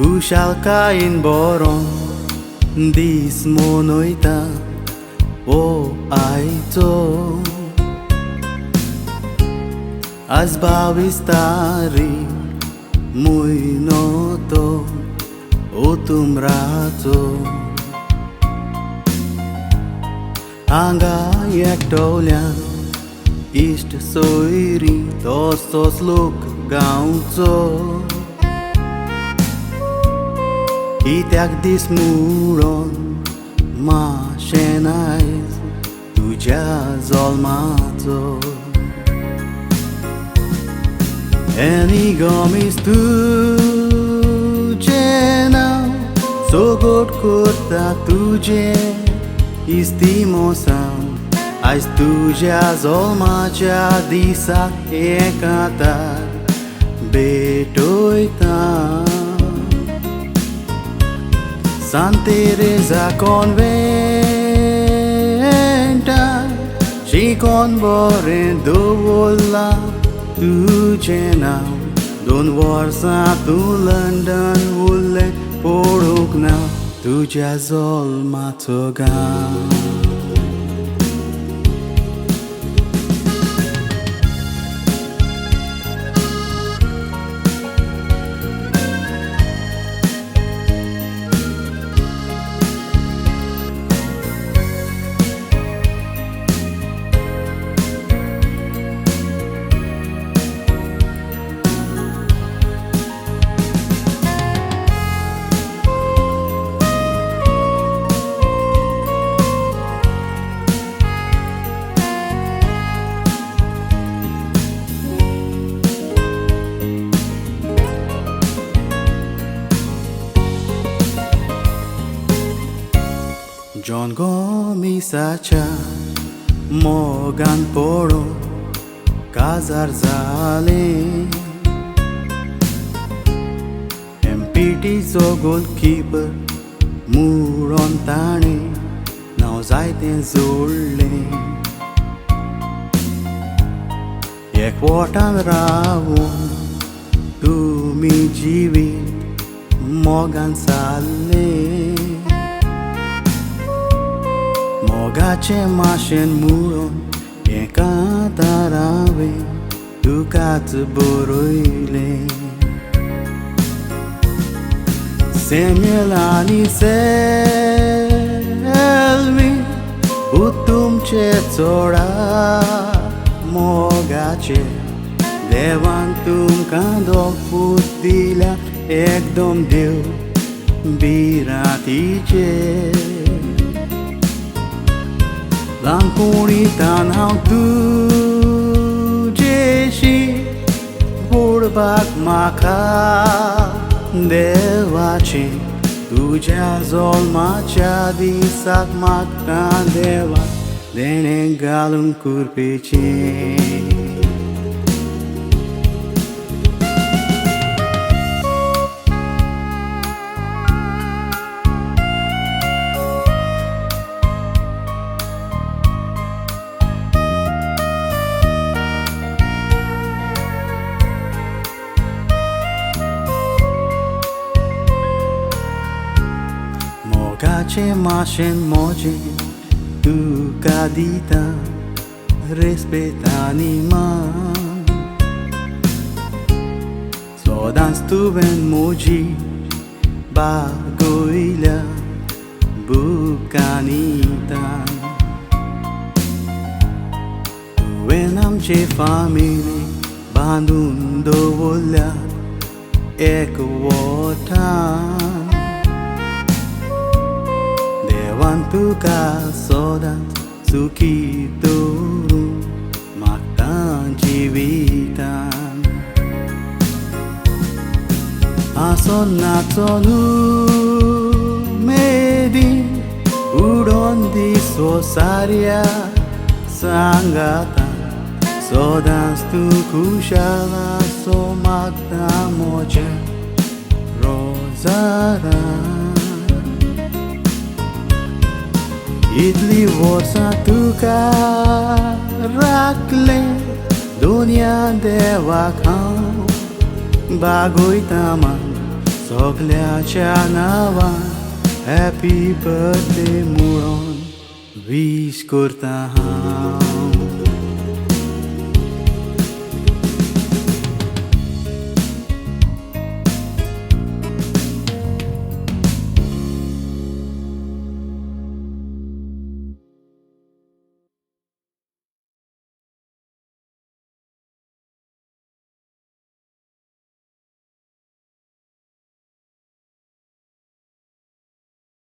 Kushal kain boron dis monoita o aito as bavistari muy noto o tumrato anga yaktolian ist soiri tos look gaunzo Kitek dismuron maszenais tudzia zolmato Enigomis tudzena Sogod kurta tudze istimosam Ais tudzia zolmacia disak ekatar betoitam San Teresa conventa și convoren dovola tu cenam Don Warsa tu London ulle porukna tu jazol matogam John Gomisacha Morgan Poro Kazarzale MPT so goalkeeper Muron Tane Now zaiten zolle Ek watan rawon Tu mi jivit Morgan Sale Mogace mashen muron Ekatarave Ducat boroile Semyelani selvi Utum ce tsora Mogace Levantum kando futila Ekdom deu Biratice Lampuri tanhau tu jeshi Burbak maka devaci Tudzia zolmacia disak makta deva Dene galum kurpici Mogace mashen moje tu cadita respeta anima Sodan stuven moji bagoila bucanita Tuvenam ce family bandundo volia equotan Devantu ka sodat sukito maktan jivitan Ason natonu medi udon di साऱ्या सांगाता सदांच तूं खुशाल आसो मागता म्हज्या रोजारान इतलीं वर्सां तुका राखलें दुनिया देवाक हांव बागोयता मान सगल्याच्या नांवान हॅपी बर्थडे म्हणून विश करता हांव